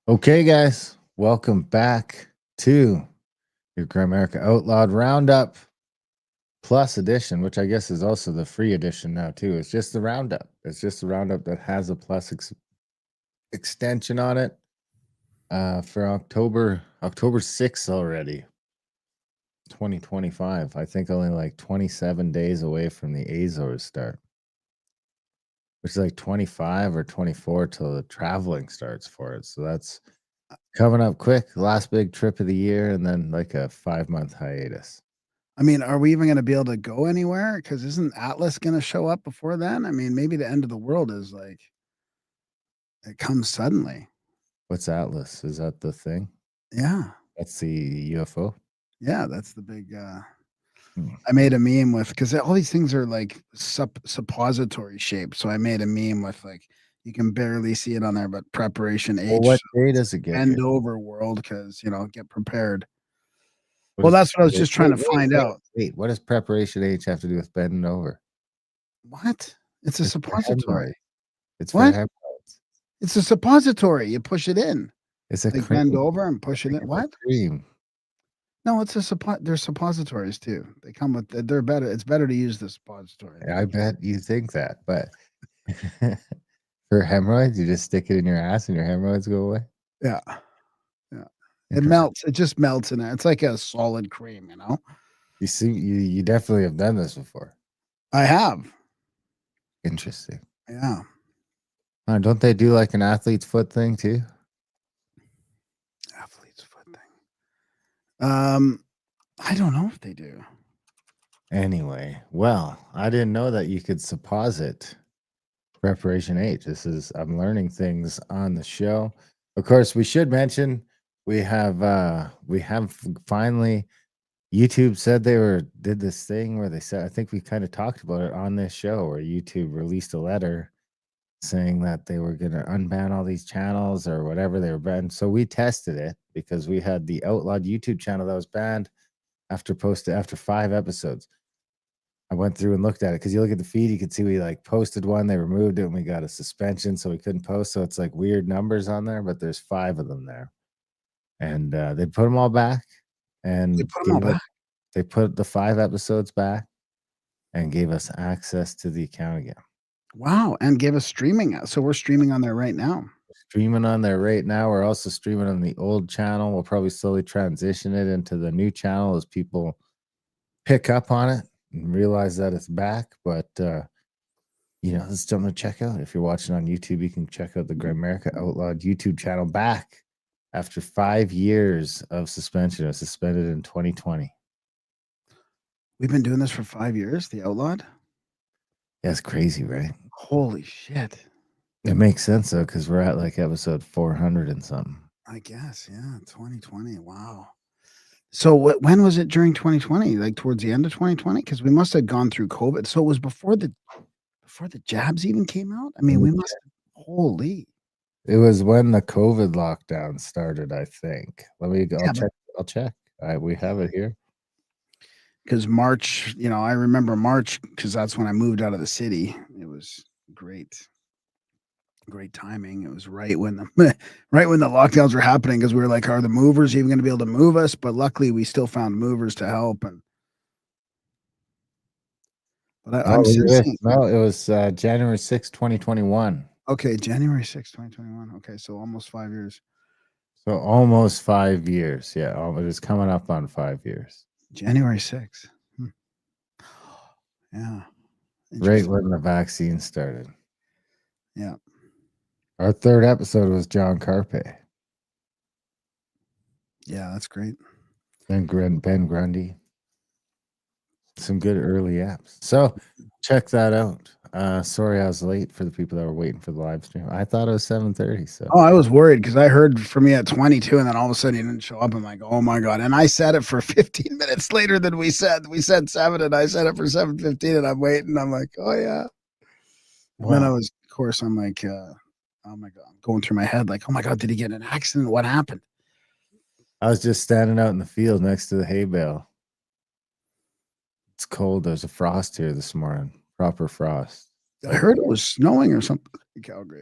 Okay, guys, welcome back to your Grimerica Outlawed Roundup Plus edition, which I guess is also the free edition now too. It's just the roundup. It's just the roundup that has a plus extension on it for October 6th already, 2025. I think only like 27 days away from the Azores start, which is like 25 or 24 till the traveling starts for it. So that's coming up quick. Last big trip of the year, and then like a 5-month hiatus. I mean, are we even going to be able to go anywhere? Because isn't Atlas going to show up before then? I mean, maybe the end of the world is like it comes suddenly. What's Atlas? Is that the thing? Yeah, That's the UFO? yeah, that's the big. Hmm. I made a meme with because all these things are like suppository shaped. So I made a meme with like you can barely see it on there, but preparation Well, H. what So day does it get here? bend over world because get prepared. What Well, is that's what I was just trying to find out. wait, what does preparation H have to do with bending over? What? It's a It's for hemorrhoid. suppository. It's for What? hemorrhoids. It's a suppository. You push it in. It's a Like cream. bend over and I push it think in. it's a What? cream. No, it's a they're suppositories too. They come with they're better. It's better to use the suppository. I bet you think that, but for hemorrhoids, you just stick it in your ass and your hemorrhoids go away. Yeah. Yeah. It Interesting. melts. It just melts in there. It's like a solid cream. You see, you definitely have done this before. I have. Interesting. Yeah. Don't they do like an athlete's foot thing too? Athlete's foot thing. I don't know if they do. Anyway, well, I didn't know that you could supposit preparation H. I'm learning things on the show. Of course, we should mention we have finally YouTube said did this thing where they said, I think we kind of talked about it on this show, where YouTube released a letter saying that they were going to unban all these channels or whatever they were banned. So we tested it because we had the Outlawed YouTube channel that was banned after 5 episodes. I went through and looked at it because you look at the feed, you can see we like posted one, they removed it, and we got a suspension, so we couldn't post. So it's like weird numbers on there, but there's 5 of them there, and they put them all back, They and put them all back. they put the 5 episodes back, and gave us access to the account again. Wow. And gave us streaming. So we're streaming on there right now. Streaming on there right now. We're also streaming on the old channel. We'll probably slowly transition it into the new channel as people pick up on it and realize that it's back. But it's something to check out. If you're watching on YouTube, you can check out the Grimerica Outlawed YouTube channel back after 5 years of suspension. It was suspended in 2020. We've been doing this for 5 years, the Outlawed. That's crazy, right? Holy shit. It makes sense though, because we're at like episode 400 and something. I guess, yeah, 2020. Wow. So when was it during 2020? Like towards the end of 2020? Because we must have gone through COVID. So it was before the jabs even came out? I mean, we must holy. It was when the COVID lockdown started, I think. Yeah, I'll check. We have it here. because March, I remember March because that's when I moved out of the city. It was great. Great timing. It was right when the right when the lockdowns were happening because we were like, are the movers even going to be able to move us? But luckily, we still found movers to help. But I'm sensing. No, it was January 6th, 2021. Okay, January 6th, 2021. Okay, so almost 5 years. So almost 5 years. Yeah, it was coming up on 5 years. January 6th. Yeah. Right when the vaccine started. Yeah. Our 3rd episode was John Carpe. Yeah, that's great. Ben Grundy. Some good early apps. So check that out. Sorry I was late for the people that were waiting for the live stream. I thought it was 7:30. So I was worried because I heard from you at 22 and then all of a sudden you didn't show up. I'm like, oh my God. And I said it for 15 minutes later than we said. We said 7 and I said it for 7:15 and I'm waiting. I'm like, oh yeah. And then I was, of course, I'm like, oh my God, I'm going through my head like, oh my God, did he get in an accident? What happened? I was just standing out in the field next to the hay bale. It's cold. There's a frost here this morning. Proper frost. I heard it was snowing or something in Calgary.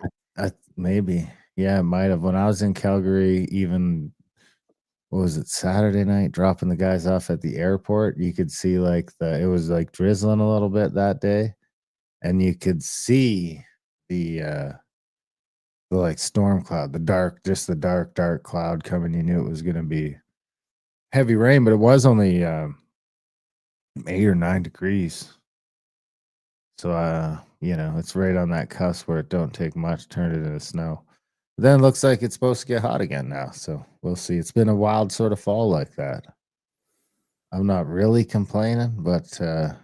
Maybe. Yeah, it might have. When I was in Calgary, even what was it, Saturday night, dropping the guys off at the airport, you could see like it was like drizzling a little bit that day, and you could see the the like storm cloud, the dark, just the dark, dark cloud coming. You knew it was gonna be heavy rain, but it was only 8 or 9 degrees. So it's right on that cusp where it don't take much to turn it into snow. Then it looks like it's supposed to get hot again now, so we'll see. It's been a wild sort of fall like that. I'm not really complaining, but, it Oh,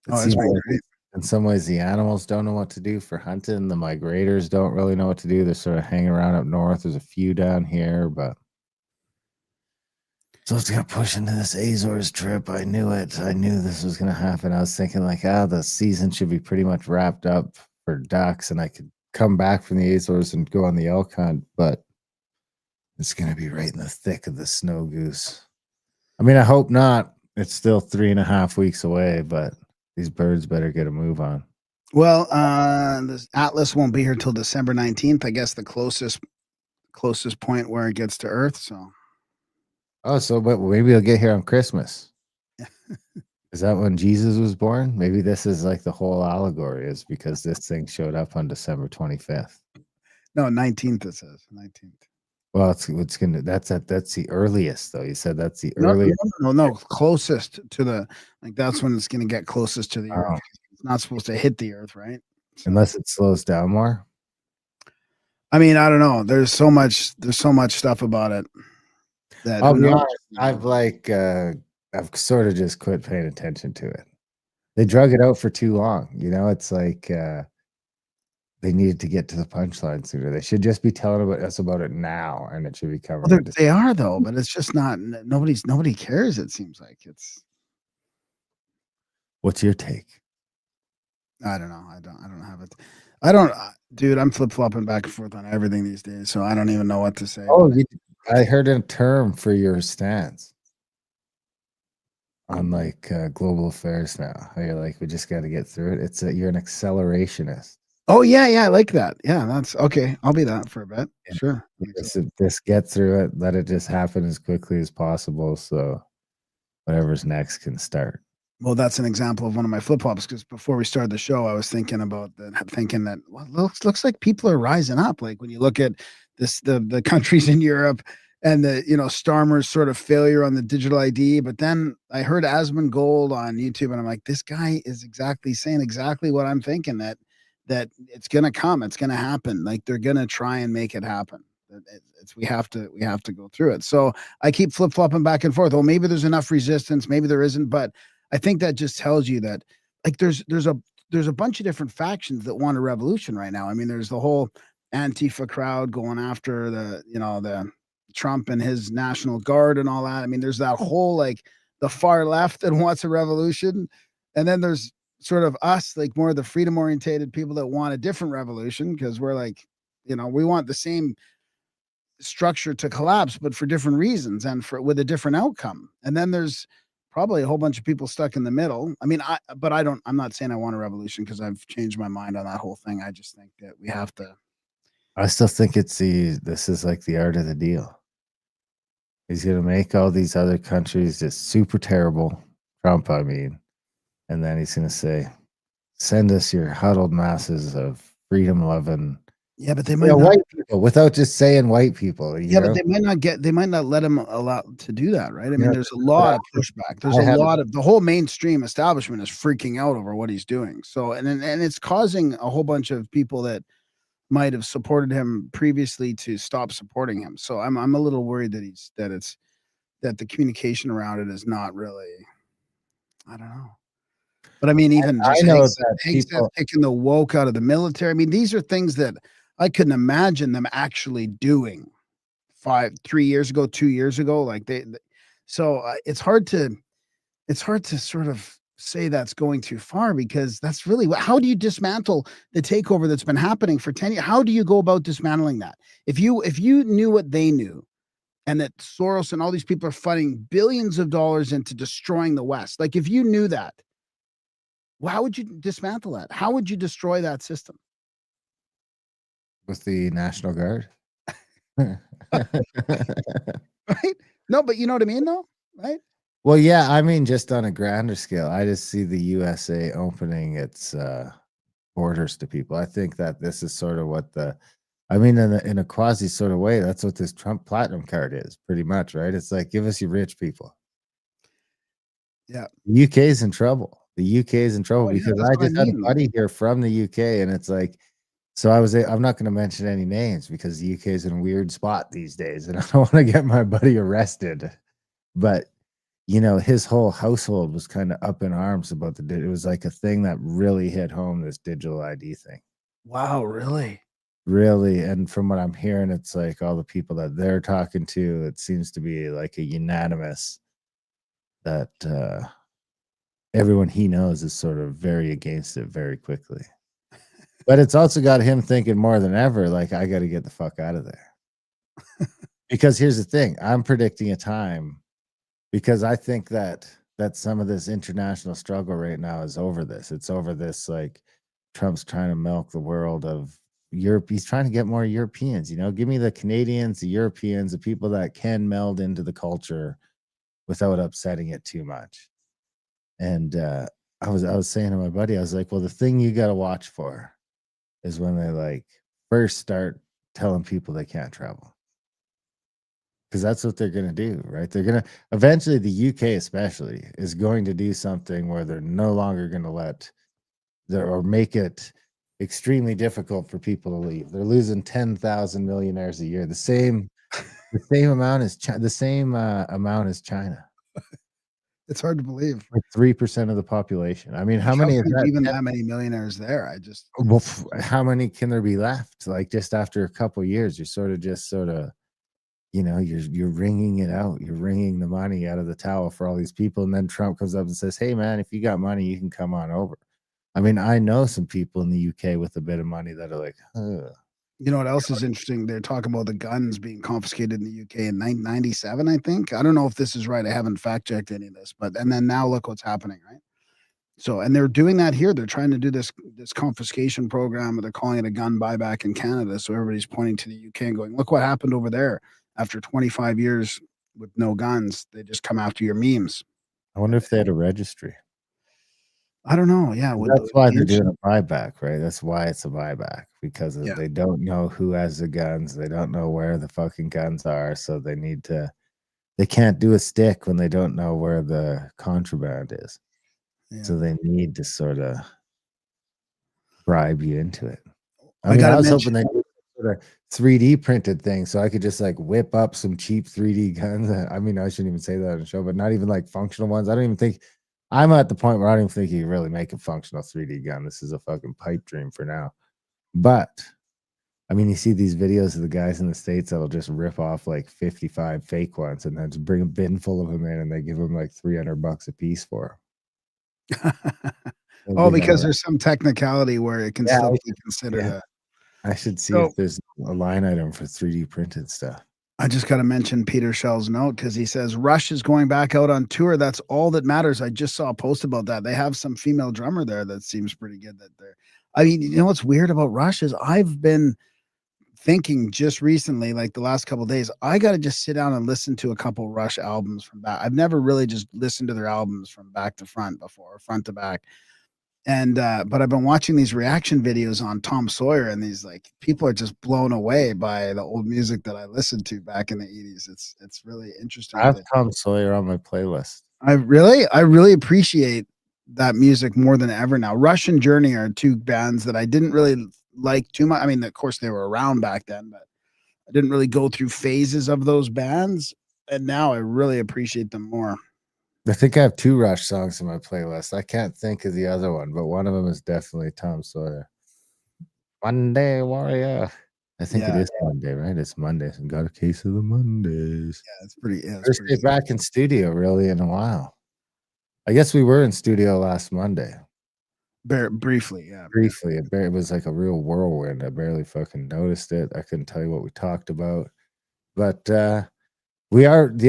it's seems been like great. in some ways the animals don't know what to do for hunting, the migrators don't really know what to do, they're sort of hanging around up north, there's a few down here, but so it's gonna push into this Azores trip, I knew it, I knew this was gonna happen, I was thinking like, the season should be pretty much wrapped up for ducks, and I could come back from the Azores and go on the elk hunt, but it's gonna be right in the thick of the snow goose. I mean, I hope not. It's still 3.5 weeks away, but these birds better get a move on. Well, this Atlas won't be here till December 19th. I guess the closest point where it gets to Earth. So Oh, so but maybe they'll get here on Christmas. Is that when Jesus was born? Maybe this is like the whole allegory is because this thing showed up on December 25th. no, 19th it says 19th. Well, it's gonna that's the earliest though. You said that's the No, earliest. no, closest to the like that's when it's going to get closest to the Earth. Oh, It's not supposed to hit the Earth, right? So unless it slows down more. I mean, I don't know. There's so much stuff about it that I'll who be knows. honest. I've sort of just quit paying attention to it. They drug it out for too long. It's like they needed to get to the punchline sooner. They should just be telling us about it now, and it should be Well, covering it. they are though, but it's just not. Nobody cares. It seems like it's. What's your take? I don't know. I don't have it. I don't, dude. I'm flip flopping back and forth on everything these days, so I don't even know what to say Oh, about it. I heard a term for your stance on like global affairs now. How you're like, we just got to get through it. You're an accelerationist. Oh yeah, yeah, I like that. Yeah, that's okay. I'll be that for a bit. And Sure. just get through it. Let it just happen as quickly as possible. So whatever's next can start. Well, that's an example of one of my flip flops. Because before we started the show, I was thinking that well, looks like people are rising up. Like when you look at the countries in Europe and the Starmer's sort of failure on the digital ID. But then I heard Asmund Gold on YouTube, and I'm like, this guy is exactly saying exactly what I'm thinking, that it's gonna come, it's gonna happen. Like they're gonna try and make it happen. It's we have to go through it. So I keep flip flopping back and forth. Oh, maybe there's enough resistance, maybe there isn't, but I think that just tells you that like there's a bunch of different factions that want a revolution right now. I mean, there's the whole Antifa crowd going after the Trump and his National Guard and all that. I mean, there's that whole like the far left that wants a revolution, and then there's sort of us, like more of the freedom orientated people that want a different revolution because we're like, we want the same structure to collapse, but for different reasons and for with a different outcome. And then there's probably a whole bunch of people stuck in the middle. I mean, I'm not saying I want a revolution because I've changed my mind on that whole thing. I just think that we have to. I still think this is like the art of the deal. He's gonna make all these other countries just super terrible. Trump, I mean, and then he's gonna say, "Send us your huddled masses of freedom loving, Yeah, but they might not. white people," without just saying white people. Yeah, but they might not let him allow to do that, right? I mean, there's a lot of pushback. There's a I have lot of the whole mainstream establishment is freaking out over what he's doing. So, and it's causing a whole bunch of people that might have supported him previously to stop supporting him. So I'm a little worried that the communication around it is not really. I don't know. But I mean, even I just know that Hegseth people. taking the woke out of the military. I mean, these are things that I couldn't imagine them actually doing 3 years ago, 2 years ago. Like so it's hard to sort of say that's going too far because that's really how do you dismantle the takeover that's been happening for 10 years? How do you go about dismantling that? If you knew what they knew and that Soros and all these people are funding billions of dollars into destroying the West, like if you knew that, well, how would you dismantle that? How would you destroy that system? with the National Guard. Right? No, but you know what I mean, though, right? Well, yeah, I mean, just on a grander scale, I just see the USA opening its borders to people. I think that this is sort of what I mean, in a quasi sort of way, that's what this Trump Platinum card is, pretty much, right? It's like, give us your rich people. Yeah. The UK is in trouble. The UK is in trouble Oh, yeah, because that's I what I just had a mean. buddy here from the UK, and it's like, so I'm not going to mention any names because the UK is in a weird spot these days, and I don't want to get my buddy arrested. But his whole household was kind of up in arms about it was like a thing that really hit home, this digital ID thing. Wow, really? Really, and from what I'm hearing, it's like all the people that they're talking to, it seems to be like a unanimous that everyone he knows is sort of very against it very quickly. But it's also got him thinking more than ever, like, I got to get the fuck out of there. Because here's the thing, I'm predicting a time because I think that some of this international struggle right now is over this. It's over this, like, Trump's trying to milk the world of Europe. He's trying to get more Europeans, give me the Canadians, the Europeans, the people that can meld into the culture without upsetting it too much. And I was saying to my buddy, I was like, well, the thing you got to watch for is when they like first start telling people they can't travel. Because that's what they're going to do, right? They're going to eventually, the UK especially is going to do something where they're no longer going to or make it extremely difficult for people to leave. They're losing 10,000 millionaires a year, the same amount as China. It's hard to believe. Like 3% of the population. I mean, how Like, how many is can there be even that? that many millionaires there? I just Well, how many can there be left? Like, just after a couple years, you're sort of, you're wringing it out. You're wringing the money out of the towel for all these people. And then Trump comes up and says, hey, man, if you got money, you can come on over. I mean, I know some people in the UK with a bit of money that are like, ugh. You know what else is interesting? They're talking about the guns being confiscated in the UK in 1997, I think. I don't know if this is right. I haven't fact checked any of this, but and then now look what's happening, right? So, and they're doing that here. They're trying to do this confiscation program, or they're calling it a gun buyback in Canada. So everybody's pointing to the UK and going, "Look what happened over there after 25 years with no guns. They just come after your memes." I wonder if they had a registry. I don't know. Yeah, with That's the why they're doing ancient, a buyback, right? That's why it's a buyback because yeah, they don't know who has the guns. They don't know where the fucking guns are. So they can't do a stick when they don't know where the contraband is. yeah. So they need to sort of bribe you into it. I I mean, got I to was mention, hoping they did sort of 3D printed thing so I could just like whip up some cheap 3D guns. I mean, I shouldn't even say that on the show, but not even like functional ones. I don't even think I'm at the point where I don't even think you can really make a functional 3D gun. This is a fucking pipe dream for now. But I mean, you see these videos of the guys in the States that'll just rip off like 55 fake ones and then just bring a bin full of them in and they give them like $300 a piece for 'em. They'll oh, give 'em because a there's some technicality where it can yeah, still be considered yeah. a. I should see So if there's a line item for 3D printed stuff. I just got to mention Peter Shell's note because he says Rush is going back out on tour. That's all that matters. I just saw a post about that. They have some female drummer there that seems pretty good. That they're. I mean, you know what's weird about Rush is I've been thinking just recently, like the last couple days, I got to just sit down and listen to a couple Rush albums from back. I've never really just listened to their albums from back to front before, or front to back. And but I've been watching these reaction videos on Tom Sawyer, and these like people are just blown away by the old music that I listened to back in the 80s. It's really I interesting have to. Tom Sawyer on my playlist. I really appreciate that music more than ever now. Rush and Journey are two bands that I didn't really like too much. I mean, of course they were around back then, but I didn't really go through phases of those bands, and now I really appreciate them more. I think I have 2 Rush songs in my playlist. I can't think of the other one, but one of them is definitely Tom Sawyer. Monday Warrior. I think it Yeah, is Monday, right? It's Mondays. And got a case of the Mondays. it's First pretty day good. back in studio really in a while. I guess we were in studio last Monday. Briefly, yeah. Briefly. It was like a real whirlwind. I barely fucking noticed it. I couldn't tell you what we talked about. But the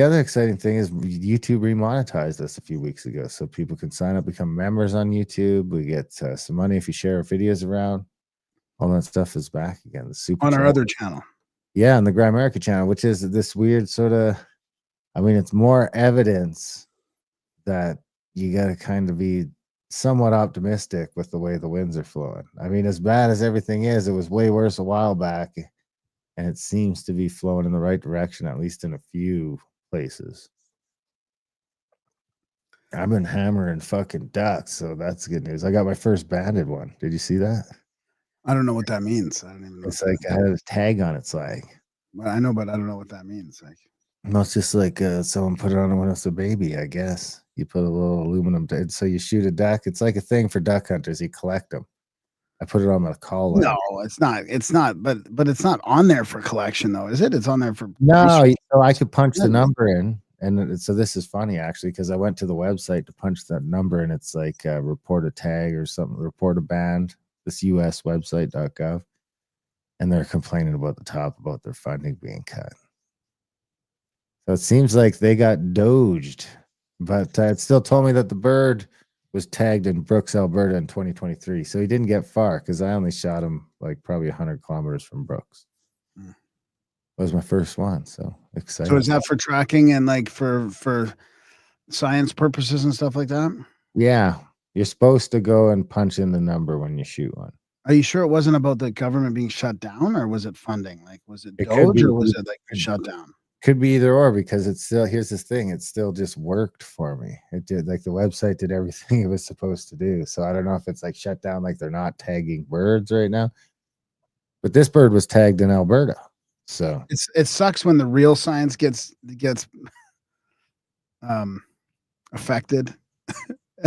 other exciting thing is YouTube remonetized us a few weeks ago. So people can sign up, become members on YouTube. We get some money if you share our videos around. all that stuff is back again. The super on our chat. other channel. Yeah, on the Grimerica channel, which is this weird sort of, I mean, it's more evidence that you got to kind of be somewhat optimistic with the way the winds are flowing. I mean, as bad as everything is, it was way worse a while back, and it seems to be flowing in the right direction, at least in a few places. I've been hammering fucking ducks, so that's good news. I got my first banded one. Did you see that? I don't know what that means. I don't even know. It's like I had a tag on its leg. But I know, but I don't know what that means. Like, No, it's just like someone put it on when it's a baby, I guess. You put a little aluminum, so you shoot a duck. It's like a thing for duck hunters. You collect them. I put it on my call line. no, it's not. It's not. But it's not on there for collection, though, is it? It's on there for No, so I could punch the number in, and so this is funny actually because I went to the website to punch that number, and it's like report a tag or something, report a band. This US website.gov, and they're complaining about the top about their funding being cut. So it seems like they got doged, but it still told me that the bird was tagged in Brooks, Alberta in 2023. So he didn't get far because I only shot him like probably 100 kilometers from Brooks. It was my first one, so excited. So is that for tracking and like for science purposes and stuff like that? Yeah, you're supposed to go and punch in the number when you shoot one. Are you sure it wasn't about the government being shut down, or was it funding? Like, was it could Doge, be- or was it like shut down? Could be either or because it's still, here's this thing, it still just worked for me. It did, like the website did everything it was supposed to do. So I don't know if it's like shut down, like they're not tagging birds right now. But this bird was tagged in Alberta. So It sucks when the real science gets affected.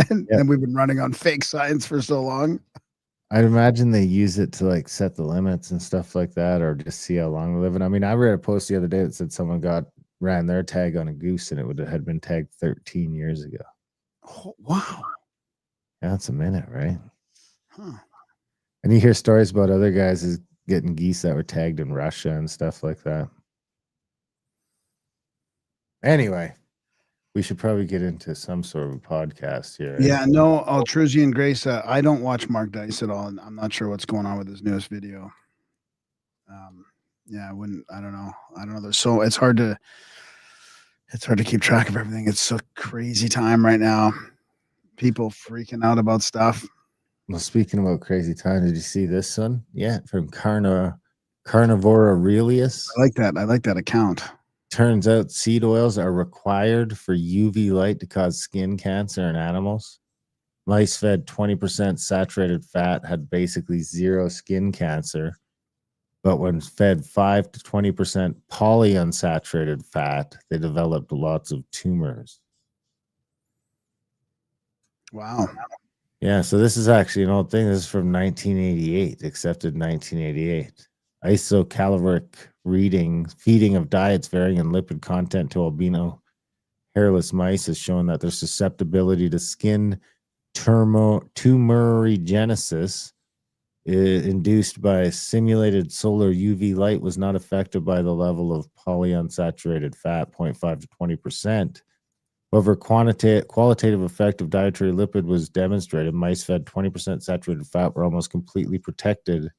And we've been running on fake science for so long. I'd imagine they use it to like set the limits and stuff like that, or just see how long they live. And I mean, I read a post the other day that said someone ran their tag on a goose and it had been tagged 13 years ago. Oh, wow. Yeah, that's a minute, right? Huh. And you hear stories about other guys getting geese that were tagged in Russia and stuff like that. Anyway, we should probably get into some sort of a podcast here. Yeah, no, Altrusian Grace. I don't watch Mark Dice at all, and I'm not sure what's going on with his newest video. Yeah, I don't know. There's so it's hard to keep track of everything. It's a crazy time right now. People freaking out about stuff. Well, speaking about crazy time, did you see this one? Yeah, from Carnivora Aurelius. I like that account. Turns out seed oils are required for UV light to cause skin cancer in animals. Mice fed 20% saturated fat had basically zero skin cancer, but when fed 5 to 20% polyunsaturated fat, they developed lots of tumors. Wow. Yeah, so this is actually an old thing. This is from 1988, accepted in 1988. Isocaloric feeding of diets varying in lipid content to albino hairless mice has shown that their susceptibility to skin tumorigenesis induced by simulated solar UV light was not affected by the level of polyunsaturated fat, 0.5 to 20%. However, qualitative effect of dietary lipid was demonstrated. Mice fed 20% saturated fat were almost completely protected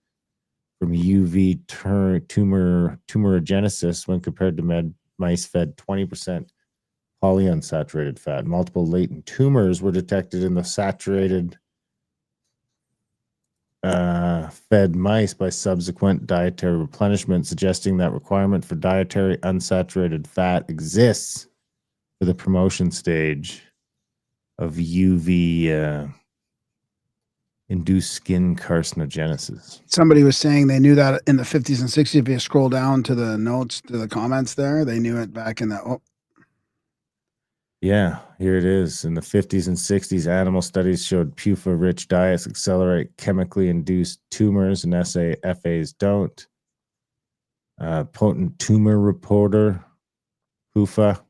from UV tumorigenesis when compared to mice fed 20% polyunsaturated fat. Multiple latent tumors were detected in the saturated fed mice by subsequent dietary replenishment, suggesting that requirement for dietary unsaturated fat exists for the promotion stage of UV induced skin carcinogenesis. Somebody was saying they knew that in the 50s and 60s. If you scroll down to the notes, to the comments there, they knew it back in the. Oh. Yeah, here it is. In the 50s and 60s, animal studies showed PUFA-rich diets accelerate chemically induced tumors, and FAs don't. Potent tumor reporter, PUFA.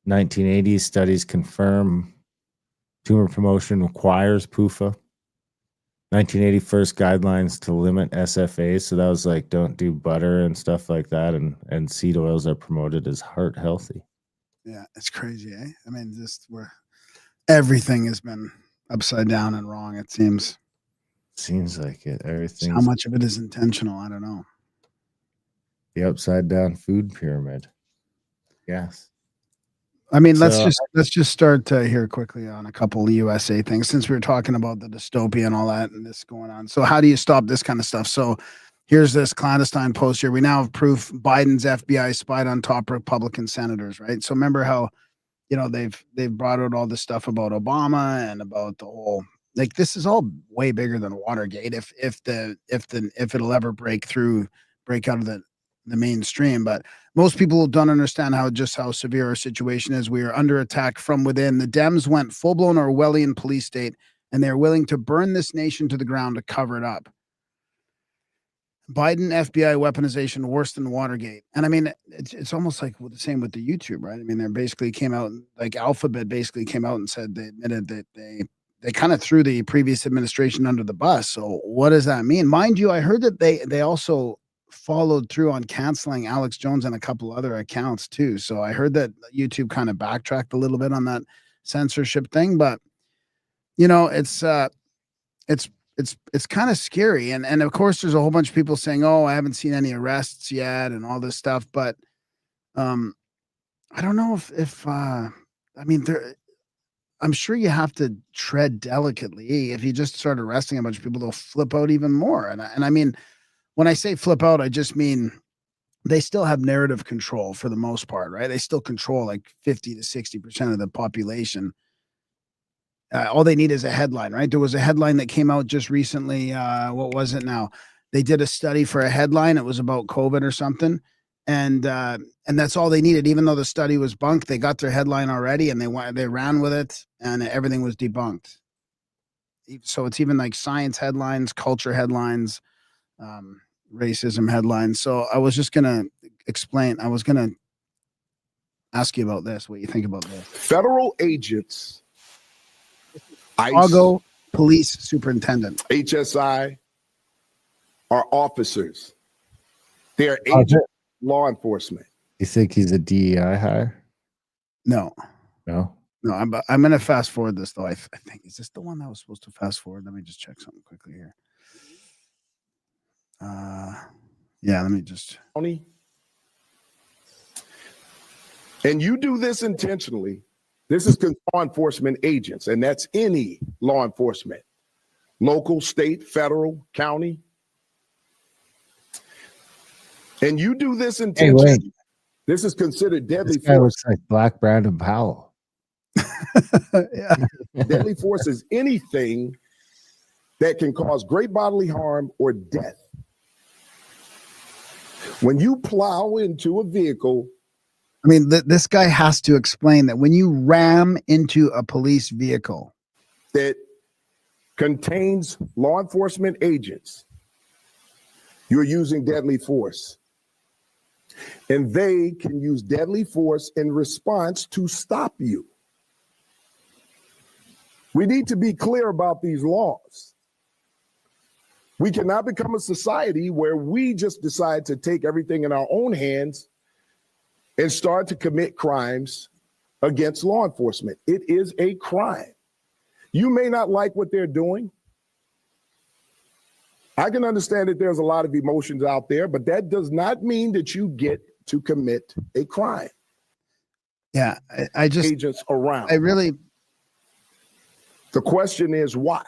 1980s studies confirm tumor promotion requires PUFA. 1980 first guidelines to limit SFAs. So that was like, don't do butter and stuff like that. And seed oils are promoted as heart healthy. Yeah, it's crazy, eh? I mean, just where everything has been upside down and wrong, it seems. Seems like it. How Everything's much of it is intentional? I don't know. the upside down food pyramid. Yes. I mean, let's So just start here quickly on a couple of USA things since we were talking about the dystopia and all that and this going on. So how do you stop this kind of stuff? So here's this clandestine post here. We now have proof Biden's FBI spied on top Republican senators, right? So remember how they've brought out all this stuff about Obama and about the whole, like, this is all way bigger than Watergate if it'll ever break out of the mainstream. But most people don't understand how severe our situation is. We are under attack from within. The Dems went full-blown Orwellian police state, and they're willing to burn this nation to the ground to cover it up. Biden FBI weaponization worse than Watergate. And I mean, it's almost like the same with the YouTube, right? I mean, they basically came out, like Alphabet basically came out and said they admitted that they kind of threw the previous administration under the bus. So what does that mean? Mind you, I heard that they also followed through on canceling Alex Jones and a couple other accounts too. So I heard that YouTube kind of backtracked a little bit on that censorship thing, but it's kind of scary. And of course there's a whole bunch of people saying, "Oh, I haven't seen any arrests yet," and all this stuff. But I don't know if I mean, I'm sure you have to tread delicately. If you just start arresting a bunch of people, they'll flip out even more. And I mean, when I say flip out, I just mean they still have narrative control for the most part, right? They still control like 50 to 60% of the population. All they need is a headline, right? There was a headline that came out just recently. What was it now? They did a study for a headline. It was about COVID or something. And that's all they needed. Even though the study was bunk, they got their headline already and they ran with it and everything was debunked. So it's even like science headlines, culture headlines, racism headlines. So I was just going to I was going to ask you about this, what you think about this. Federal agents, Chicago Police Superintendent, HSI, are officers. They are agents, law enforcement. you think he's a DEI hire? No. I'm going to fast forward this though. I think, is this the one that was supposed to fast forward? Let me just check something quickly here. Yeah, let me just. And you do this intentionally. This is law enforcement agents, and that's any law enforcement, local, state, federal, county. And you do this intentionally. Hey, wait. This is considered deadly This guy force. looks like Black Brandon Powell. Yeah. Deadly force is anything that can cause great bodily harm or death. When you plow into a vehicle, I mean, this guy has to explain that when you ram into a police vehicle that contains law enforcement agents, you're using deadly force. And they can use deadly force in response to stop you. We need to be clear about these laws. We cannot become a society where we just decide to take everything in our own hands and start to commit crimes against law enforcement. It is a crime. You may not like what they're doing. I can understand that there's a lot of emotions out there, but that does not mean that you get to commit a crime. Yeah, I just agents around. The question is why?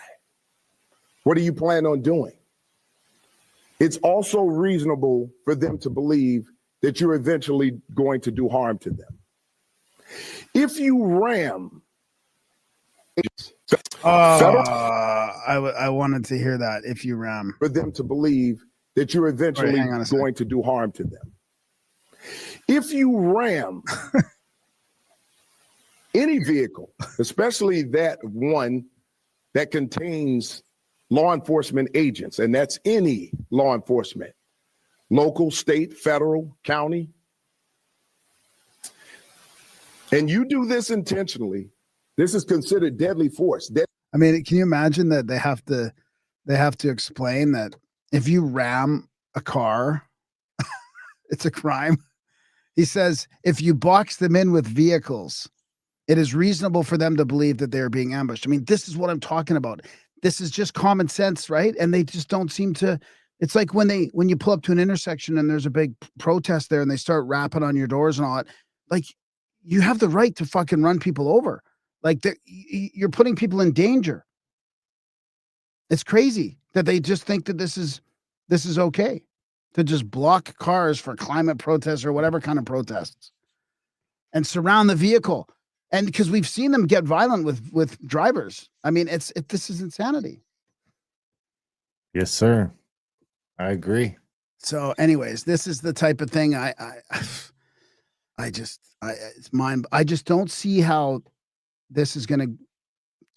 What do you plan on doing? It's also reasonable for them to believe that you're eventually going to do harm to them. If you ram, I wanted to hear that. If you ram, for them to believe that you're eventually going to do harm to them. If you ram any vehicle, especially that one that contains law enforcement agents, and that's any law enforcement, local, state, federal, county, and you do this intentionally, this is considered deadly force. I mean, can you imagine that they have to explain that if you ram a car, it's a crime? He says, if you box them in with vehicles, it is reasonable for them to believe that they are being ambushed. I mean, this is what I'm talking about. this is just common sense, right? And they just don't seem to. It's like when you pull up to an intersection and there's a big protest there and they start rapping on your doors and all that. Like, you have the right to fucking run people over. Like, you're putting people in danger. It's crazy that they just think that this is okay to just block cars for climate protests or whatever kind of protests and surround the vehicle. And because we've seen them get violent with drivers. I mean, this is insanity. Yes, sir. I agree. So anyways, this is the type of thing I just don't see how this is going to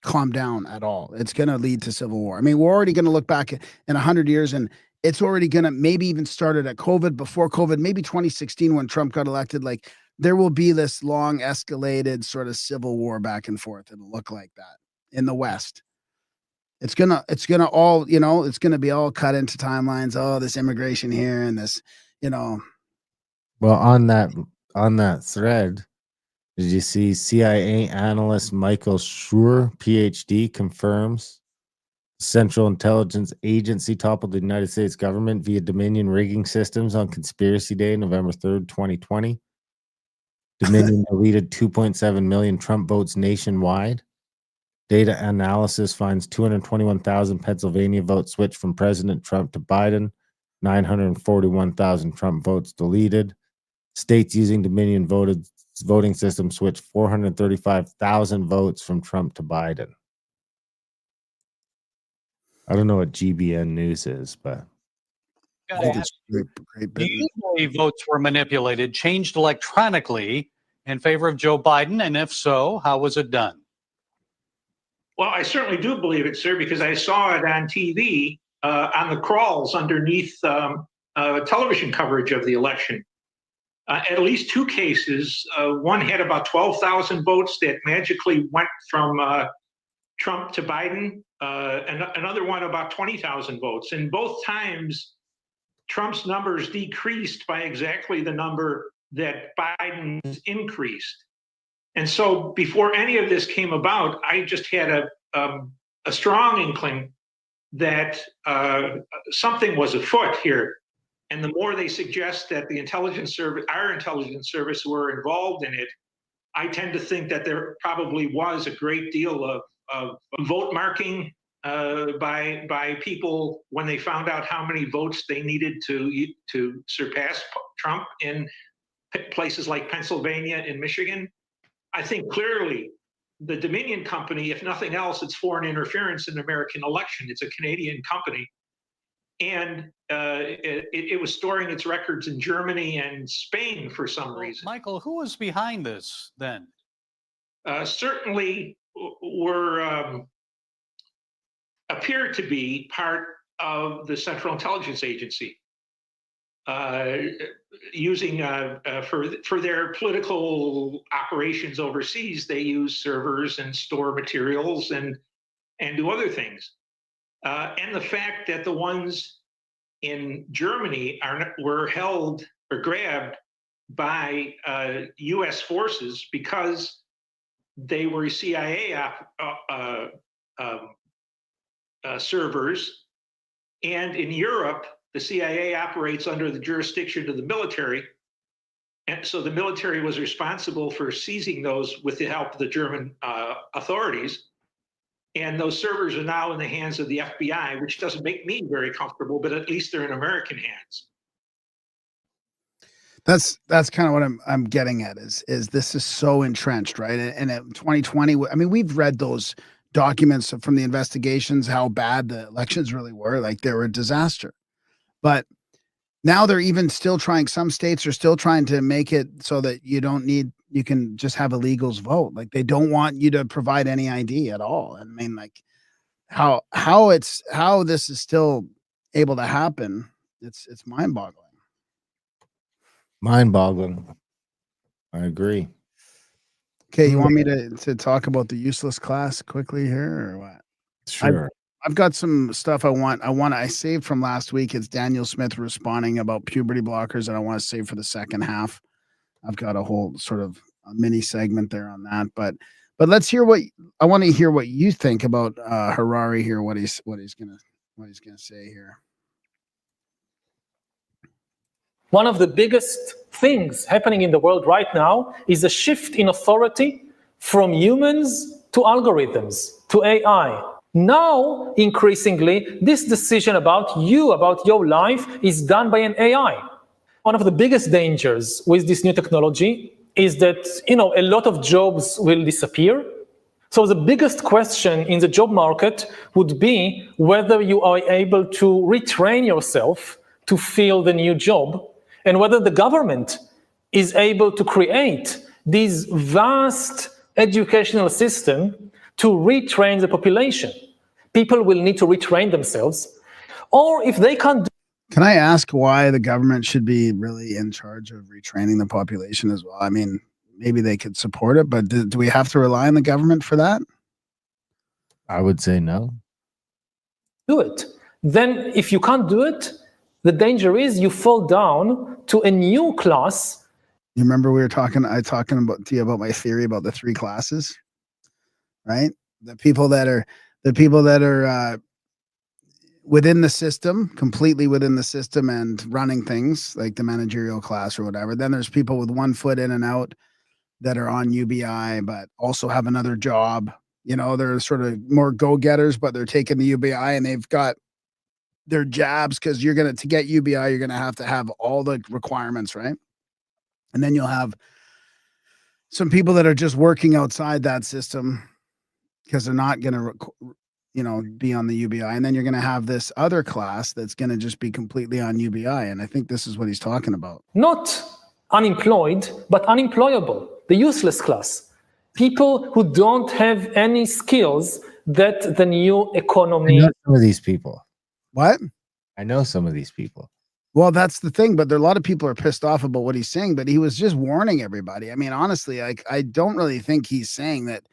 calm down at all. It's going to lead to civil war. I mean, we're already going to look back in 100 years and it's already going to maybe even started at COVID, before COVID, maybe 2016 when Trump got elected. Like, there will be this long escalated sort of civil war back and forth. It'll look like that in the West. It's gonna all, it's gonna be all cut into timelines. Oh, this immigration here and this, Well, on that thread, did you see CIA analyst Michael Schur, PhD, confirms Central Intelligence Agency toppled the United States government via Dominion rigging systems on Conspiracy Day, November 3rd, 2020. Dominion deleted 2.7 million Trump votes nationwide. Data analysis finds 221,000 Pennsylvania votes switched from President Trump to Biden, 941,000 Trump votes deleted. States using Dominion voting system switched 435,000 votes from Trump to Biden. I don't know what GBN News is, but great do you believe votes were manipulated, changed electronically in favor of Joe Biden? And if so, how was it done? Well, I certainly do believe it, sir, because I saw it on TV on the crawls underneath television coverage of the election. At least two cases. One had about 12,000 votes that magically went from Trump to Biden. And another one about 20,000 votes. And both times, Trump's numbers decreased by exactly the number that Biden's increased. And so before any of this came about, I just had a strong inkling that something was afoot here. And the more they suggest that the intelligence service, our intelligence service, were involved in it, I tend to think that there probably was a great deal of vote marking by people when they found out how many votes they needed to surpass Trump in places like Pennsylvania and Michigan. I think clearly the Dominion company, if nothing else, it's foreign interference in the American election. It's a Canadian company. And it was storing its records in Germany and Spain for some reason. Michael, who was behind this then? Certainly appear to be part of the Central Intelligence Agency. Using for their political operations overseas, they use servers and store materials and do other things. And the fact that the ones in Germany were held or grabbed by U.S. forces because they were CIA servers, and in Europe, the CIA operates under the jurisdiction of the military. And so the military was responsible for seizing those with the help of the German authorities. And those servers are now in the hands of the FBI, which doesn't make me very comfortable, but at least they're in American hands. That's kind of what I'm getting at is this is so entrenched, right? And in 2020, I mean, we've read those documents from the investigations, how bad the elections really were. Like, they were a disaster. But now they're even still trying, some states are still trying to make it so that you can just have illegals vote. Like, they don't want you to provide any ID at all. I mean, like, how this is still able to happen, it's mind-boggling. Mind-boggling. I agree. Okay, you want me to talk about the useless class quickly here or what? Sure. I've got some stuff I saved from last week. It's Daniel Smith responding about puberty blockers, and I want to save for the second half. I've got a whole sort of a mini segment there on that, but But let's hear I want to hear what you think about Harari here. What he's gonna say here. One of the biggest things happening in the world right now is a shift in authority from humans to algorithms, to AI. Now, increasingly, this decision about your life, is done by an AI. One of the biggest dangers with this new technology is that, a lot of jobs will disappear. So the biggest question in the job market would be whether you are able to retrain yourself to fill the new job, and whether the government is able to create this vast educational system to retrain the population. People will need to retrain themselves, or if they can't. Can I ask why the government should be really in charge of retraining the population as well? I mean, maybe they could support it, but do we have to rely on the government for that? I would say no. Do it. Then if you can't do it, the danger is you fall down to a new class. You remember I talking about to you about my theory about the 3 classes, right? The people that are within the system, completely within the system and running things like the managerial class or whatever. Then there's people with one foot in and out that are on UBI, but also have another job. They're sort of more go-getters, but they're taking the UBI and they've got their jabs because to get UBI, you're going to have all the requirements, right? And then you'll have some people that are just working outside that system because they're not going to, be on the UBI. And then you're going to have this other class that's going to just be completely on UBI. And I think this is what he's talking about. Not unemployed, but unemployable, the useless class. People who don't have any skills that the new economy. I know some of these people. What? I know some of these people. Well, that's the thing, but a lot of people are pissed off about what he's saying, but he was just warning everybody. I mean, honestly, I don't really think he's saying that.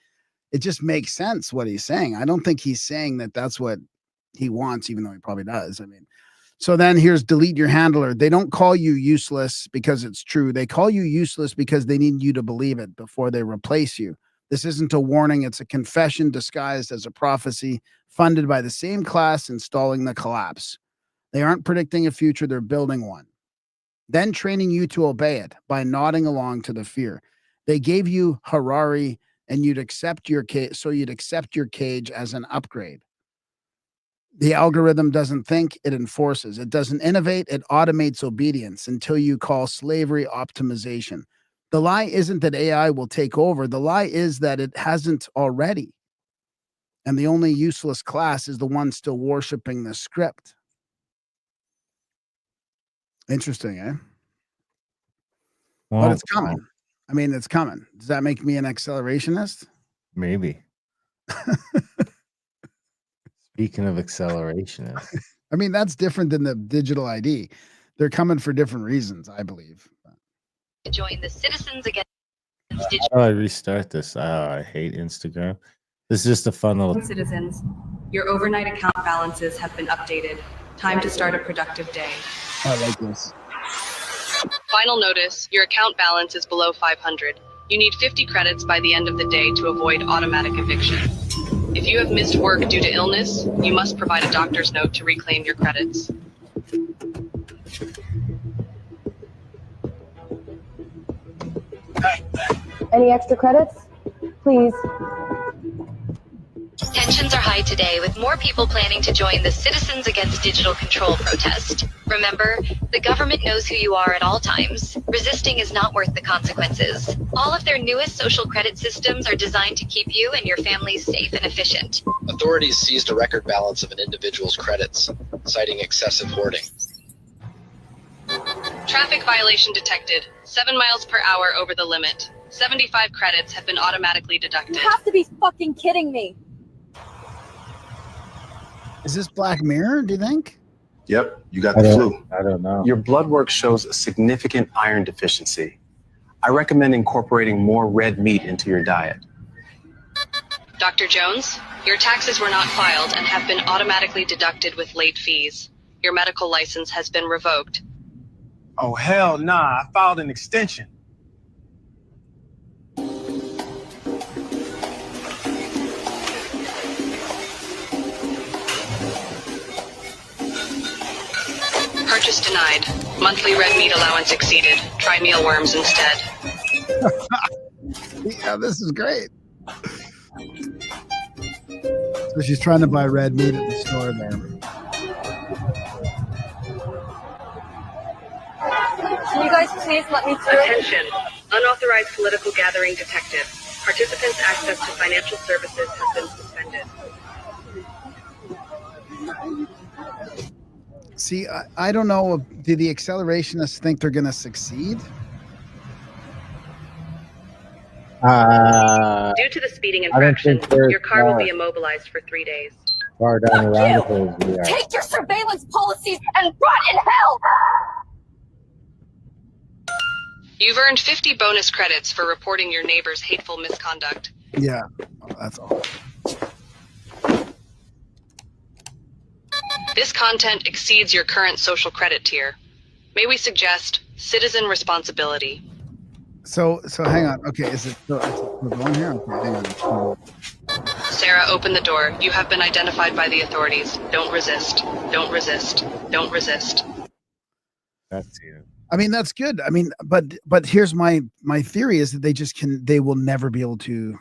It just makes sense what he's saying. I don't think he's saying that that's what he wants, even though he probably does. I mean, so then here's delete your handler. They don't call you useless because it's true. They call you useless because they need you to believe it before they replace you. This isn't a warning. It's a confession disguised as a prophecy funded by the same class installing the collapse. They aren't predicting a future. They're building one. Then training you to obey it by nodding along to the fear. They gave you Harari and you'd accept your cage as an upgrade. The algorithm doesn't think, it enforces. It doesn't innovate, it automates obedience until you call slavery optimization. The lie isn't that AI will take over. The lie is that it hasn't already. And the only useless class is the one still worshiping the script. Interesting, eh? Well, but it's coming. I mean, it's coming. Does that make me an accelerationist? Maybe. Speaking of accelerationists. I mean, that's different than the digital ID. They're coming for different reasons, I believe. Join the Citizens Against How do I restart this? I hate Instagram. This is just a fun little... Citizens, your overnight account balances have been updated. Time to start a productive day. I like this. Final notice, your account balance is below 500. You need 50 credits by the end of the day to avoid automatic eviction. If you have missed work due to illness, you must provide a doctor's note to reclaim your credits. Any extra credits? Please. Tensions are high today, with more people planning to join the Citizens Against Digital Control protest. Remember, the government knows who you are at all times. Resisting is not worth the consequences. All of their newest social credit systems are designed to keep you and your families safe and efficient. Authorities seized a record balance of an individual's credits, citing excessive hoarding. Traffic violation detected. 7 miles per hour over the limit. 75 credits have been automatically deducted. You have to be fucking kidding me. Is this Black Mirror, do you think? Yep, you got the flu. I don't know. Your blood work shows a significant iron deficiency. I recommend incorporating more red meat into your diet. Dr. Jones, your taxes were not filed and have been automatically deducted with late fees. Your medical license has been revoked. Oh, hell nah, I filed an extension. Denied. Monthly red meat allowance exceeded. Try mealworms instead. Yeah, this is great. So she's trying to buy red meat at the store there. Can you guys please let me through? Attention. Unauthorized political gathering detected. Participants' access to financial services has been suspended. See, I don't know. Do the accelerationists think they're going to succeed? Due to the speeding I don't infraction, think they're your car will be immobilized for 3 days. far down the rabbit hole as we are. Take your surveillance policies and rot in hell! You've earned 50 bonus credits for reporting your neighbor's hateful misconduct. Yeah, that's all. This content exceeds your current social credit tier. May we suggest citizen responsibility? So hang on. Okay, is it we're going here? Okay, hang on. Sarah, open the door. You have been identified by the authorities. Don't resist. Don't resist. Don't resist. That's you. I mean, that's good. I mean, but here's my theory is that they will never be able to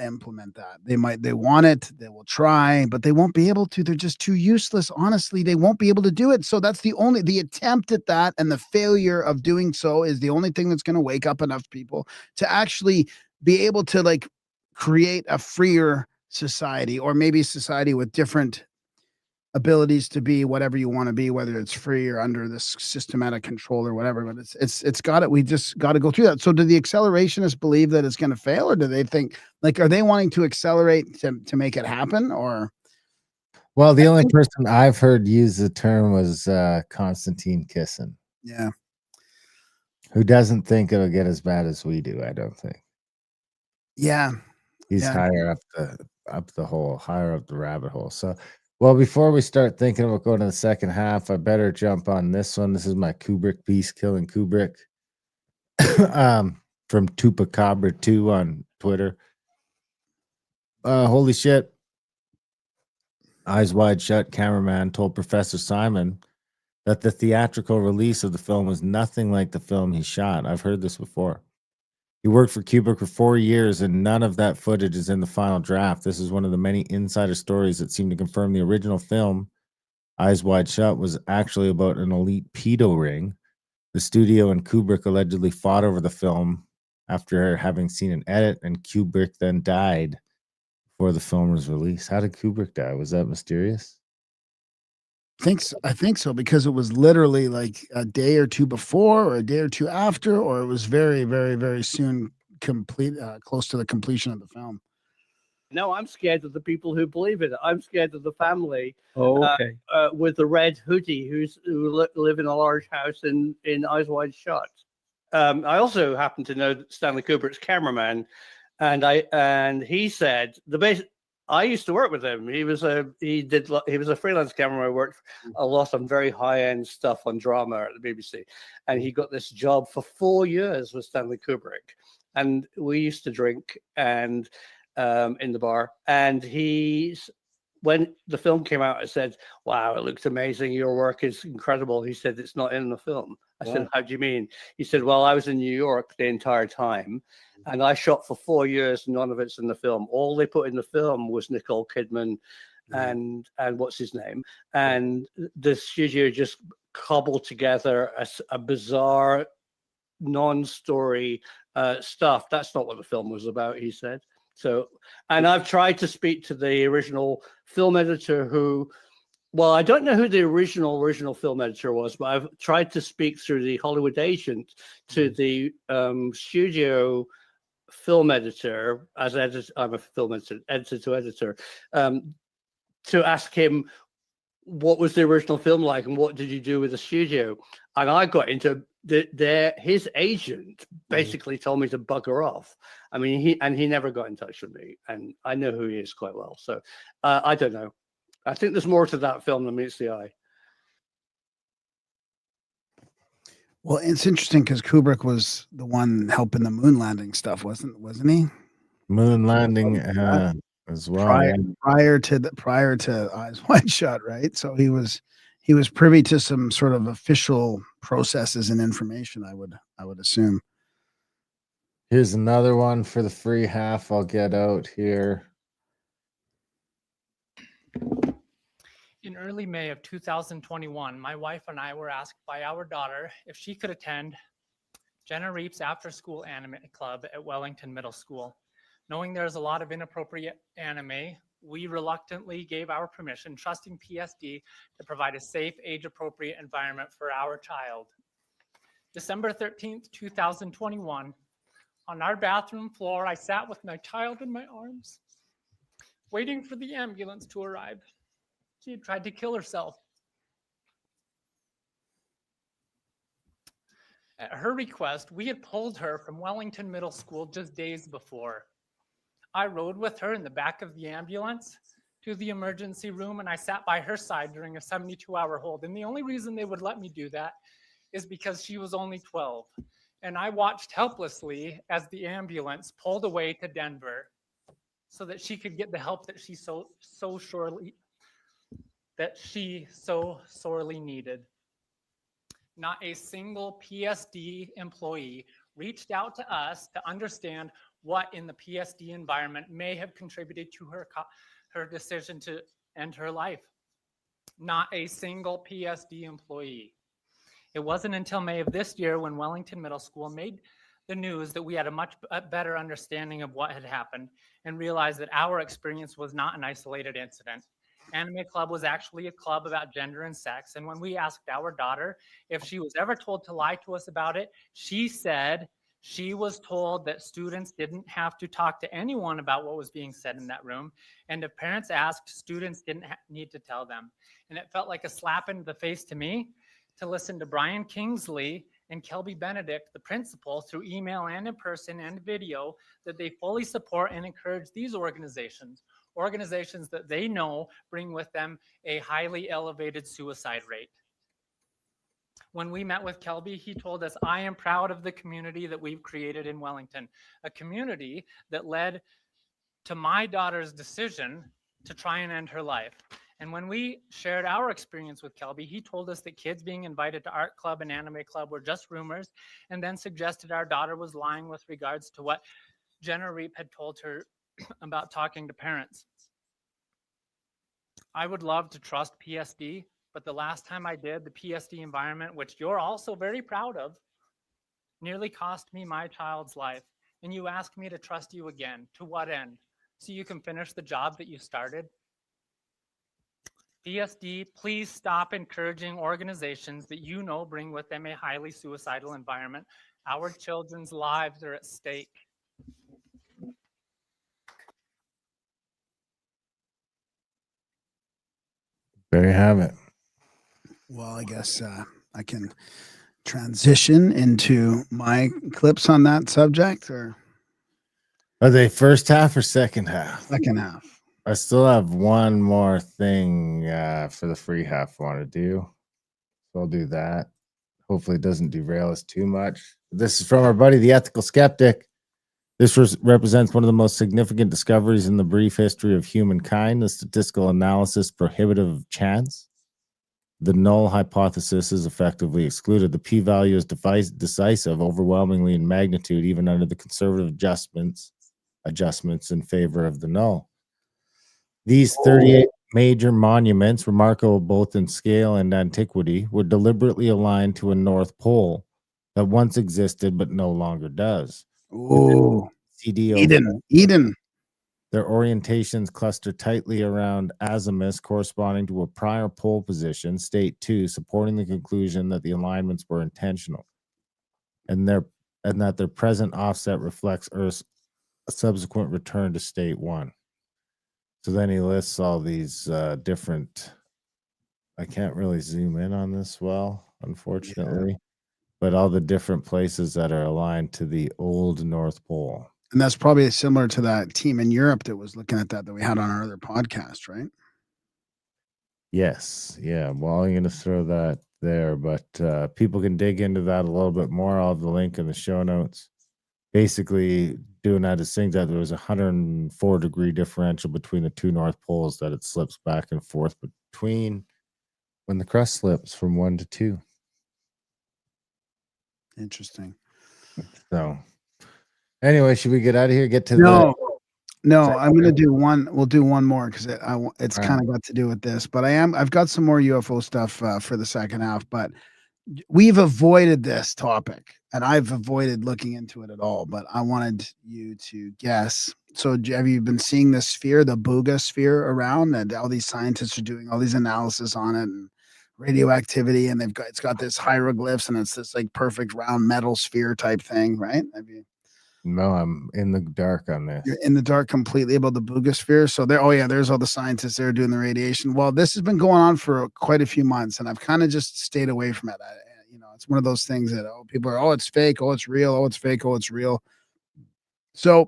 implement that. They want it, they will try, but they won't be able to. They're just too useless. Honestly, they won't be able to do it. So that's the attempt at that, and the failure of doing so is the only thing that's going to wake up enough people to actually be able to like create a freer society, or maybe a society with different abilities to be whatever you want to be, whether it's free or under this systematic control or whatever. But it's got it. We just got to go through that. So do the accelerationists believe that it's going to fail, or do they think, like, are they wanting to accelerate to make it happen? Or well, the only person I've heard use the term was Konstantin Kisin. Yeah, who doesn't think it'll get as bad as we do. I don't think. Yeah, he's higher up the rabbit hole. So. Well, before we start thinking about going to the second half, I better jump on this one. This is my Kubrick piece, Killing Kubrick, from Tupacabra2 on Twitter. Holy shit. Eyes Wide Shut cameraman told Professor Simon that the theatrical release of the film was nothing like the film he shot. I've heard this before. He worked for Kubrick for 4 years, and none of that footage is in the final draft. This is one of the many insider stories that seem to confirm the original film, Eyes Wide Shut, was actually about an elite pedo ring. The studio and Kubrick allegedly fought over the film after having seen an edit, and Kubrick then died before the film was released. How did Kubrick die? Was that mysterious? I think so, because it was literally like a day or two before, or a day or two after, or it was very, very, very soon close to the completion of the film. No, I'm scared of the people who believe it. I'm scared of the family with the red hoodie who live in a large house in Eyes Wide Shut. I also happen to know Stanley Kubrick's cameraman, and he said I used to work with him. He was a freelance cameraman. I worked a lot on very high-end stuff on drama at the BBC, and he got this job for 4 years with Stanley Kubrick. And we used to drink and in the bar. And when the film came out, I said, "Wow, it looks amazing. Your work is incredible." He said, "It's not in the film." I said, "How do you mean?" He said, "Well, I was in New York the entire time, and I shot for 4 years. None of it's in the film. All they put in the film was Nicole Kidman and what's his name. And the studio just cobbled together a bizarre, non-story stuff. That's not what the film was about," he said. So, and I've tried to speak to the original film editor well, I don't know who the original film editor was, but I've tried to speak through the Hollywood agent to the studio film editor, as editor. I'm a film editor to editor, to ask him what was the original film like and what did you do with the studio. And I got into his agent basically told me to bugger off. I mean, he never got in touch with me, and I know who he is quite well. So I don't know. I think there's more to that film than meets the eye. Well, it's interesting because Kubrick was the one helping the moon landing stuff, wasn't he? Moon landing as well. Prior to Eyes Wide Shut, right? So he was he was privy to some sort of official processes and information, I would assume. Here's another one for the free half. I'll get out here. In early May of 2021, my wife and I were asked by our daughter if she could attend Jenna Reap's after-school anime club at Wellington Middle School. Knowing there's a lot of inappropriate anime, we reluctantly gave our permission, trusting PSD to provide a safe, age-appropriate environment for our child. December 13th, 2021, on our bathroom floor, I sat with my child in my arms, waiting for the ambulance to arrive. She had tried to kill herself. At her request, we had pulled her from Wellington Middle School just days before. I rode with her in the back of the ambulance to the emergency room, and I sat by her side during a 72-hour hold. And the only reason they would let me do that is because she was only 12. And I watched helplessly as the ambulance pulled away to Denver so that she could get the help that she so sorely needed. Not a single PSD employee reached out to us to understand what in the PSD environment may have contributed to her decision to end her life. Not a single PSD employee. It wasn't until May of this year when Wellington Middle School made the news that we had a much better understanding of what had happened and realized that our experience was not an isolated incident. Anime Club was actually a club about gender and sex. And when we asked our daughter if she was ever told to lie to us about it, she said she was told that students didn't have to talk to anyone about what was being said in that room. And if parents asked, students didn't need to tell them. And it felt like a slap in the face to me to listen to Brian Kingsley and Kelby Benedict, the principal, through email and in person and video, that they fully support and encourage these organizations that they know bring with them a highly elevated suicide rate. When we met with Kelby, he told us, I am proud of the community that we've created in Wellington, a community that led to my daughter's decision to try and end her life. And when we shared our experience with Kelby, he told us that kids being invited to art club and anime club were just rumors, and then suggested our daughter was lying with regards to what Jenna Reap had told her about talking to parents. I would love to trust PSD, but the last time I did, the PSD environment, which you're also very proud of, nearly cost me my child's life. And you ask me to trust you again. To what end? So you can finish the job that you started? PSD, please stop encouraging organizations that you know bring with them a highly suicidal environment. Our children's lives are at stake. There you have it. Well, I guess I can transition into my clips on that subject, or are they first half or second half? Second half. I still have one more thing for the free half I want to do. So I'll do that. Hopefully it doesn't derail us too much. This is from our buddy, the Ethical Skeptic. This represents one of the most significant discoveries in the brief history of humankind, the statistical analysis prohibitive of chance. The null hypothesis is effectively excluded. The p-value is decisive, overwhelmingly in magnitude, even under the conservative adjustments in favor of the null. These 38 major monuments, remarkable both in scale and antiquity, were deliberately aligned to a North Pole that once existed but no longer does. Oh, Eden. Their orientations cluster tightly around azimuths corresponding to a prior pole position, state 2, supporting the conclusion that the alignments were intentional, and that their present offset reflects Earth's subsequent return to state 1. So then he lists all these different, I can't really zoom in on this well, unfortunately, but all the different places that are aligned to the old North Pole. And that's probably similar to that team in Europe that was looking at that we had on our other podcast, right? Yes. Yeah. Well, I'm going to throw that there, but people can dig into that a little bit more. I'll have the link in the show notes. Basically, doing that is saying that there was a 104-degree differential between the two North Poles that it slips back and forth between. when the crust slips from 1 to 2. Interesting. So anyway, should we get out of here? Get to No, I'm gonna do one. We'll do one more because it's All kind of got to do with this. But I've got some more UFO stuff for the second half. But we've avoided this topic, and I've avoided looking into it at all. But I wanted you to guess. So have you been seeing this sphere, the Booga sphere, around? And all these scientists are doing all these analysis on it and radioactivity, and it's got this hieroglyphs, and it's this like perfect round metal sphere type thing, right? Have you? No, I'm in the dark on this. You're in the dark completely about the Boogosphere. So there's all the scientists there doing the radiation. Well, this has been going on for quite a few months, and I've kind of just stayed away from it. It's one of those things that people are, it's fake, it's real, it's fake, it's real. So,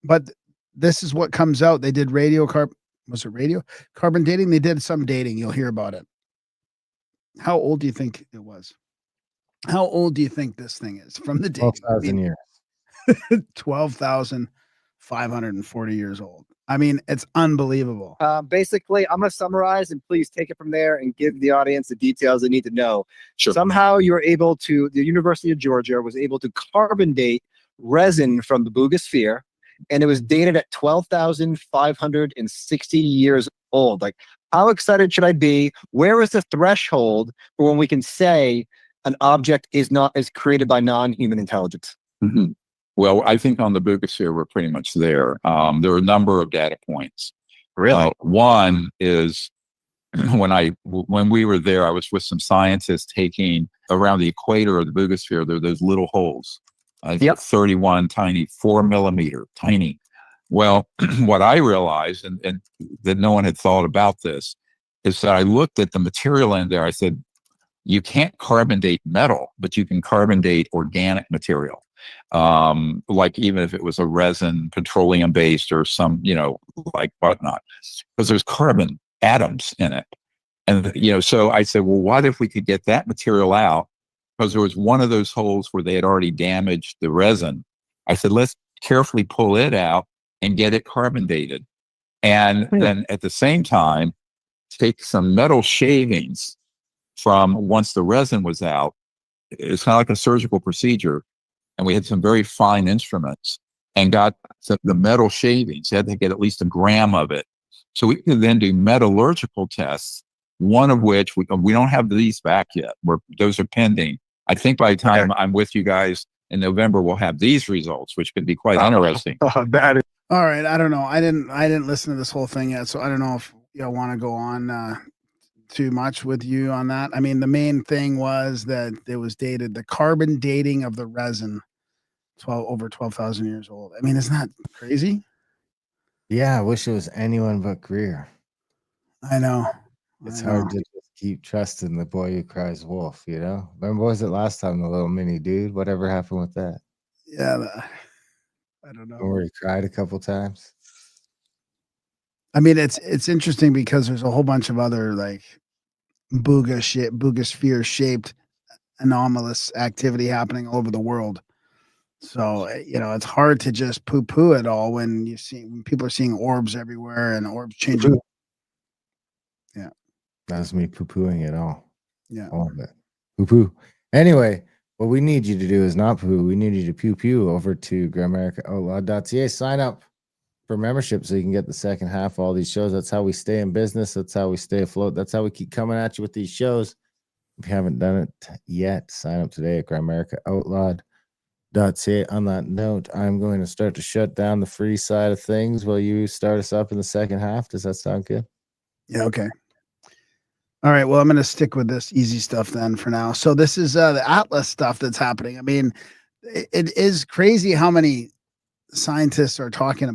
but this is what comes out. They did carbon dating? They did some dating. You'll hear about it. How old do you think it was? How old do you think this thing is from the dating? 12,000 years. 12,540 years old. I mean, it's unbelievable. Basically, I'm going to summarize and please take it from there and give the audience the details they need to know. Sure. Somehow you were able to, the University of Georgia was able to carbon date resin from the Boogosphere, and it was dated at 12,560 years old. Like, how excited should I be? Where is the threshold for when we can say an object is created by non-human intelligence? Mm-hmm. Well, I think on the Boogosphere, we're pretty much there. There are a number of data points. Really? One is when we were there, I was with some scientists taking around the equator of the Boogosphere. There are those little holes. 31 tiny, 4 millimeter, tiny. Well, what I realized, and that no one had thought about this, is that I looked at the material in there. I said, you can't carbon date metal, but you can carbon date organic material. Like even if it was a resin, petroleum based or some, like whatnot, because there's carbon atoms in it. And, so I said, well, what if we could get that material out? Because there was one of those holes where they had already damaged the resin. I said, let's carefully pull it out and get it carbon dated. And then at the same time, take some metal shavings from once the resin was out. It's kind of like a surgical procedure. And we had some very fine instruments and got the metal shavings. You had to get at least a gram of it. So we could then do metallurgical tests, one of which we don't have these back yet. Those are pending. I think by the time I'm with you guys in November, we'll have these results, which could be quite interesting. All right. I don't know. I didn't listen to this whole thing yet. So I don't know if y'all want to go on too much with you on that. I mean, the main thing was that it was dated, the carbon dating of the resin, over 12,000 years old. I mean, isn't that crazy? Yeah, I wish it was anyone but Greer. I know. It's hard to just keep trusting the boy who cries wolf, Remember, what was it last time, the little mini dude? Whatever happened with that? Yeah, I don't know. Where he cried a couple times. I mean, it's interesting because there's a whole bunch of other like Boogosphere shaped anomalous activity happening all over the world. So, it's hard to just poo-poo it all when people are seeing orbs everywhere and orbs changing. Yeah. That's me poo-pooing it all. Yeah. All of it. Poo-poo. Anyway, what we need you to do is not poo. We need you to pew-pew over to GramericaOutlawed.ca. Sign up for membership so you can get the second half of all these shows. That's how we stay in business. That's how we stay afloat. That's how we keep coming at you with these shows. If you haven't done it yet, sign up today at GramericaOutlawed.ca. On that note, I'm going to start to shut down the free side of things while you start us up in the second half. Does that sound good? Yeah, okay. All right, well, I'm going to stick with this easy stuff then for now. So this is the Atlas stuff that's happening. I mean, it is crazy how many scientists are talking about